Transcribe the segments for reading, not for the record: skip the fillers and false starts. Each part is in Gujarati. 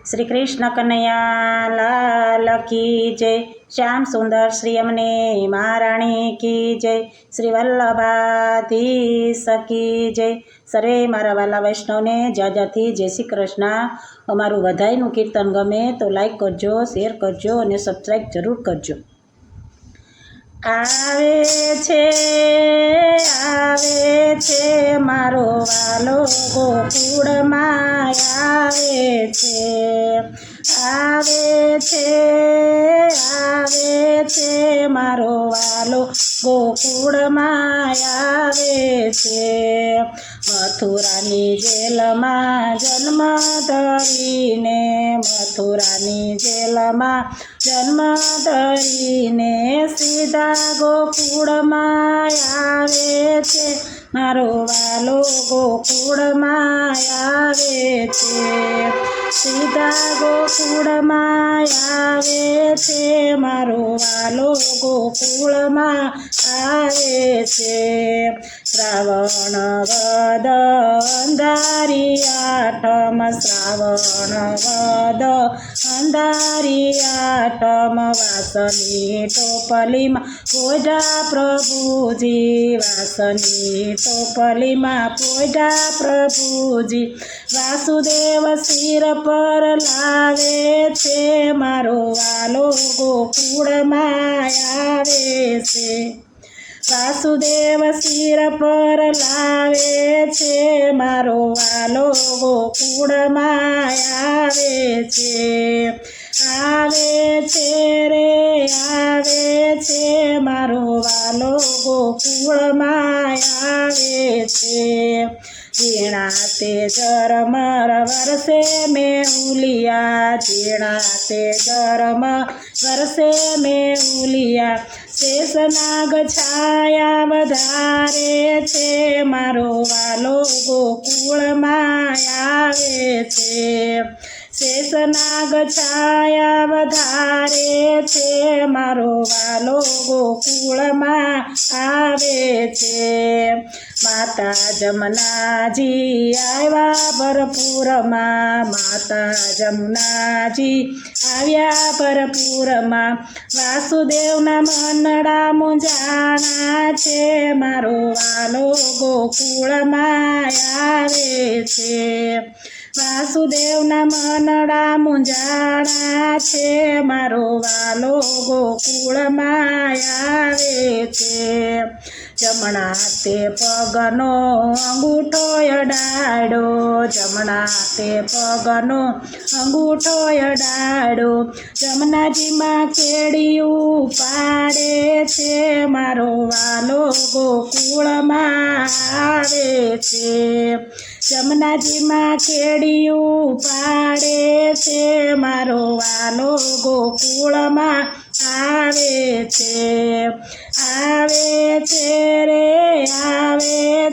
श्री कृष्ण कन्हैया लाल की जय। श्याम सुंदर श्री अमने महाराणी की जय। श्री वल्लभाधीश की जय। सर्वे मारा वाला वैष्णव ने जय जय श्री कृष्ण। अमारू बधाईनुं कीर्तन गमे तो लाइक करजो, शेर करजो और सब्सक्राइब जरूर करजो। आवे छे मारो वालो गोकुळमां आवे छे मारो वालो गोकुळमां आवे छे। मथुरानी जेलमां जन्म धरीने, मथुरानी जेलमां जन्म धरीने सीधा गोकुळमां आवे छे मारो वालो गोकुळमां आवे छे। सीधा गोकुळमां आवे छे मारो वालो गोकुळमां आवे छे। श्रावण वद अंधारी आठम, श्रावण वद अंधारी आठम वासनी टोपलीमां पोढ्या प्रभुजी, वासनी टोपलीमां पोढ्या प्रभुजी। वासुदेव सिर पर लावे छे मारो वालो गोकुळमां आवे छे। वासुदेव सिर पर लावे छे मारो वालो गोकुळमां आवे छे। आवे छे मारो वालो गोकुळमां आवे छे। ઝીણા તે ઝરમર વરસે મેહુલિયા, ઝીણા તે ઝરમર વરસે મેહુલિયા। શેષનાગ છાયા વધારે છે મારો વાલો ગોકુળમાં આવે છે। શેષનાગ છાયા વધારે છે મારો વાલો ગોકુળમાં આવે છે। માતા જમનાજી આવ્યા ભરપૂરમાં, માતા જમનાજી આવ્યા ભરપૂરમાં। વાસુદેવના મનડા મૂંઝાણા છે મારો વાલો ગોકુળમાં આવે છે। વાસુદેવના મનડા મૂંઝાણા છે મારો વાલો ગોકુળમાં આવે છે। જમણા તે પગનો અંગૂઠો અડાડો, જમણા તે પગનો અંગૂઠો અડાડો। જમનાજીમાં કેડિયું પાડે છે મારો વાલો ગોકુળમાં આવે છે। જમનાજીમાં કેડિયું પાડે છે મારો વાલો ગોકુળમાં આવે છે। આવે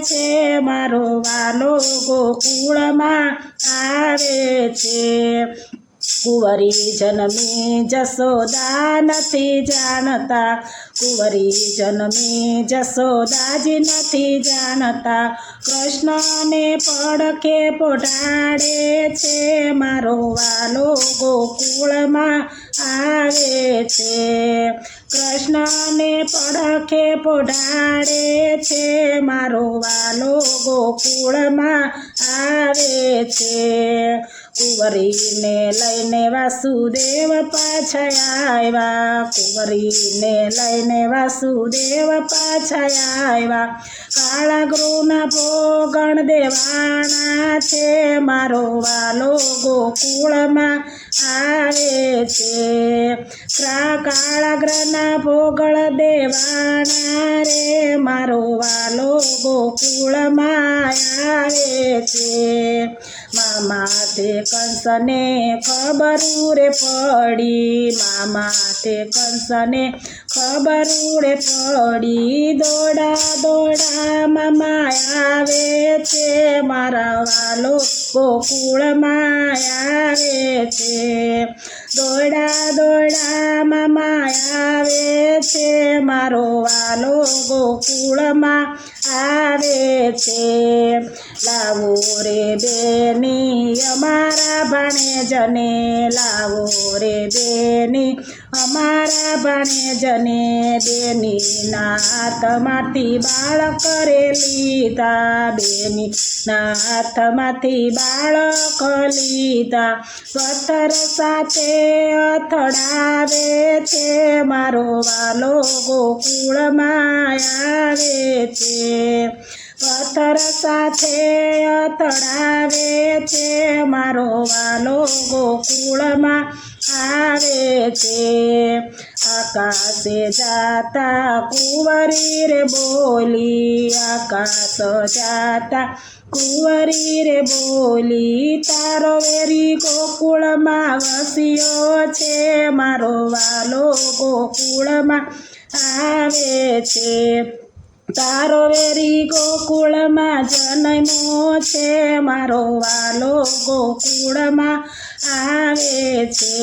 છે મારો વાલો ગોકુળમાં આવે છે। કુંવરી જન્મી જશોદા નથી જાણતા, કુંવરી જન્મી જશોદાજી નથી જાણતા। કૃષ્ણને પડખે પોઢાડે છે મારો વાલો ગોકુળમાં આવે છે। કૃષ્ણને પડખે પોઢાડે છે મારો વાલો ગોકુળમાં આવે છે। કુંવરીને લઈને વાસુદેવ પાછા આવ્યા, કુંવરીને લઈને વાસુદેવ પાછા આવ્યા। કાળા ગૃહના ભોગણ દેવાણા છે મારો વાલો ગોકુળમાં આવે છે। કાળા ગ્રહના ભોગળ દેવાણા રે મારો વાલો ગોકુળમાં આવે છે। મામા તે કંસને ખબર રે પડી, મામા તે કંસને ખબર રે પડી। દોડા દોડા મામા આવે છે મારા વાલો ગોકુળમાં આવે છે। દોડા દોડા મામા આવે છે મારો વાલો ગોકુળમાં આવે છે। લાવો રે બેની અમારા ભાણેજને, લાવો રે બેની અમારા ભાણેજને, બેનીના હાથમાંથી બાળક રે લીધા, બેનીના હાથમાંથી બાળક લીધા, પથ્થર સાથે અથડાવે છે, મારો વાલો ગોકુળમાં આવે છે, પથ્થર સાથે અથડાવે છે, મારો વાલો ગોકુળમાં આવે છે, આકાશે જાતા કુંવરી રે બોલી, આકાશ જાતા કુંવરી રે બોલી, તારો વેરી ગોકુળમાં વસ્યો છે, મારો વાલો ગોકુળમાં આવે છે, તારો વેરી ગોકુળમાં જન્મો છે, મારો વાલો ગોકુળમાં આવે છે,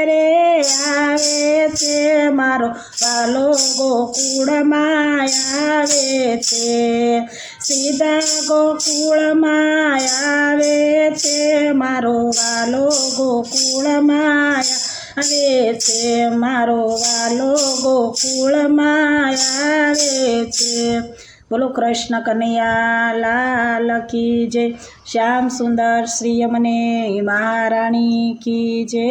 રે આવે છે, મારો વાલો ગોકુળમાં આવે છે, સીધા ગોકુળમાં આવે છે, મારો વાલો ગોકુળમાં આવે છે, મારો વાલો ગોકુળમાં આવે છે. બોલો કૃષ્ણ કનૈયા લાલ કી જય, શ્યામ સુંદર શ્રી યમને મહારાણી કી જય.